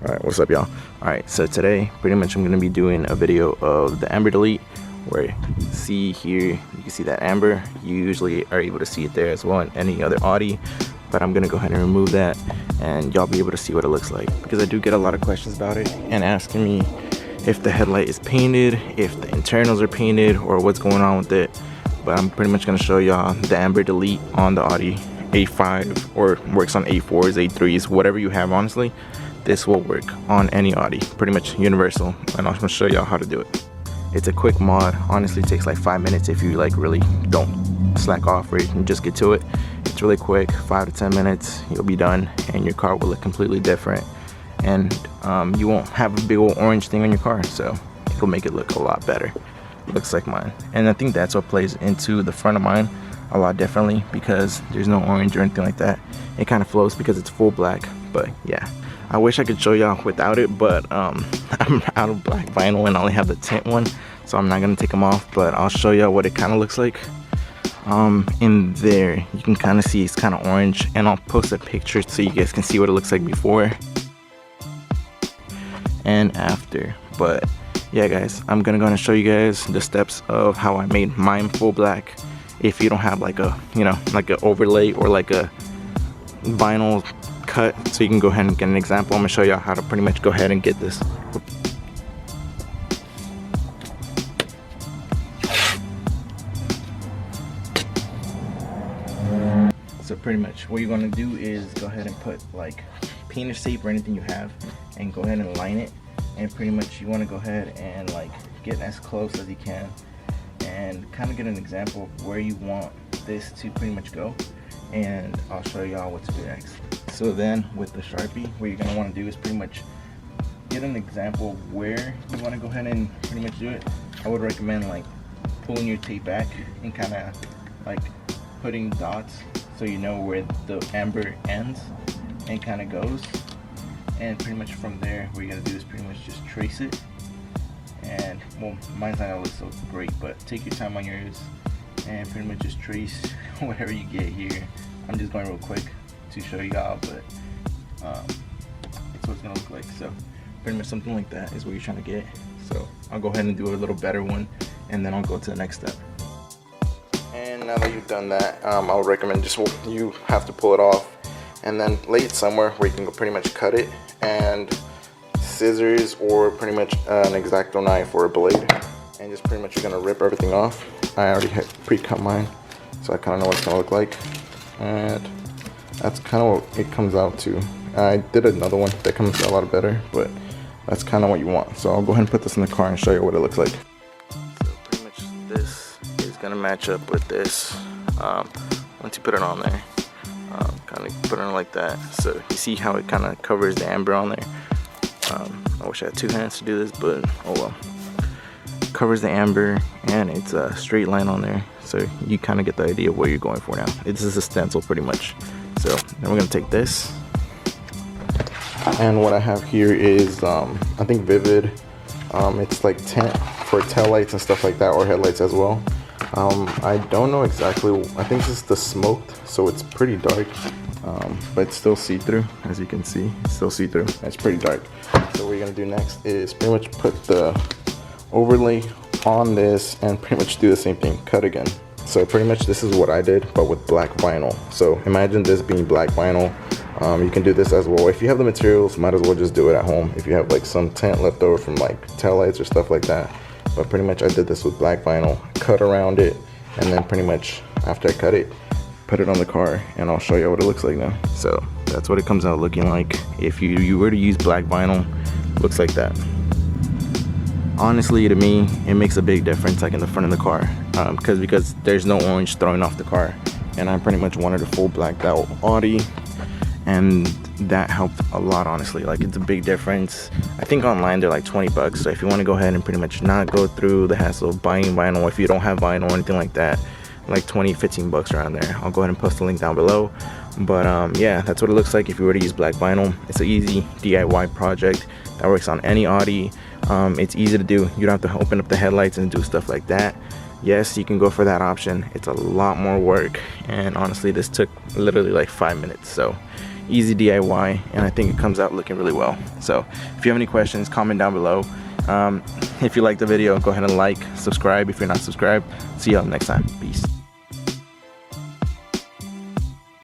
Alright, what's up y'all? Alright, so today pretty much I'm going to be doing a video of the amber delete, where you see here, you can see that amber. You usually are able to see it there as well in any other AUDI, but I'm going to go ahead and remove that and y'all be able to see what it looks like, because I do get a lot of questions about it and asking me if the headlight is painted, if the internals are painted, or what's going on with it. But I'm pretty much going to show y'all the amber delete on the AUDI A5, or works on A4s, A3s, whatever you have. Honestly, this will work on any AUDI, pretty much universal, and I'm gonna show y'all how to do it. It's a quick mod. Honestly, it takes like 5 minutes if you like really don't slack off or you can just get to it. It's really quick, 5 to 10 minutes, you'll be done, and your car will look completely different. And you won't have a big old orange thing on your car, so it'll make it look a lot better. Looks like mine, and I think that's what plays into the front of mine a lot differently, because there's no orange or anything like that. It kind of flows because it's full black. But yeah, I wish I could show y'all without it, but I'm out of black vinyl and I only have the tint one, so I'm not gonna take them off. But I'll show y'all what it kind of looks like. In there you can kind of see it's kind of orange, and I'll post a picture so you guys can see what it looks like before and after. But yeah guys, I'm gonna go and show you guys the steps of how I made mine full black. If you don't have like a, you know, like an overlay or like a vinyl cut, so you can go ahead and get an example. I'm gonna show y'all how to pretty much go ahead and get this. So pretty much what you're gonna do is go ahead and put like painter's tape or anything you have, and go ahead and line it. And pretty much you want to go ahead and like get as close as you can, and kind of get an example of where you want this to pretty much go, and I'll show y'all what to do next. So then with the Sharpie, what you're gonna want to do is pretty much get an example of where you want to go ahead and pretty much do it. I would recommend like pulling your tape back and kind of like putting dots so you know where the amber ends and kind of goes. And pretty much from there, what you're gonna do is pretty much just trace it. And well, mine's not gonna look so great, but take your time on yours and pretty much just trace whatever you get here. I'm just going real quick to show y'all, but it's what it's gonna look like. So pretty much something like that is what you're trying to get. So I'll go ahead and do a little better one, and then I'll go to the next step. And now that you've done that, I would recommend just, you have to pull it off and then lay it somewhere where you can go pretty much cut it, and scissors or pretty much an X-Acto knife or a blade, and just pretty much you're gonna rip everything off. I already had pre-cut mine, so I kind of know what it's gonna look like, and that's kind of what it comes out to. I did another one that comes out a lot better, but that's kind of what you want. So I'll go ahead and put this in the car and show you what it looks like. So pretty much this is gonna match up with this. Once you put it on there, kind of put it on like that, so you see how it kind of covers the amber on there. I wish I had 2 hands to do this, but oh well. Covers the amber, and it's a straight line on there, so you kind of get the idea of what you're going for now. This is a stencil pretty much. So then we're gonna take this, and what I have here is I think Vivid. It's like tint for tail lights and stuff like that, or headlights as well. I don't know exactly. I think this is the smoked, so it's pretty dark, but it's still see-through. As you can see, it's still see-through. It's pretty dark. So what you're gonna do next is pretty much put the overlay on this and pretty much do the same thing, cut again. So pretty much this is what I did, but with black vinyl. So imagine this being black vinyl. You can do this as well. If you have the materials, might as well just do it at home. If you have like some tint left over from like taillights or stuff like that. But pretty much I did this with black vinyl, cut around it, and then pretty much after I cut it, put it on the car, and I'll show you what it looks like now. So that's what it comes out looking like. If you were to use black vinyl, looks like that. Honestly, to me, it makes a big difference, like in the front of the car, because there's no orange throwing off the car, and I pretty much wanted a full blacked out AUDI, and that helped a lot. Honestly, like it's a big difference. I think online they're like 20 bucks, so if you want to go ahead and pretty much not go through the hassle of buying vinyl, if you don't have vinyl or anything like that, like 20-15 bucks around there. I'll go ahead and post the link down below. But yeah, that's what it looks like if you were to use black vinyl. It's an easy DIY project that works on any AUDI. It's easy to do. You don't have to open up the headlights and do stuff like that. Yes, you can go for that option. It's a lot more work, and honestly this took literally like 5 minutes. So easy DIY, and I think it comes out looking really well. So if you have any questions, comment down below. If you like the video, go ahead and like, subscribe if you're not subscribed. See y'all next time. Peace.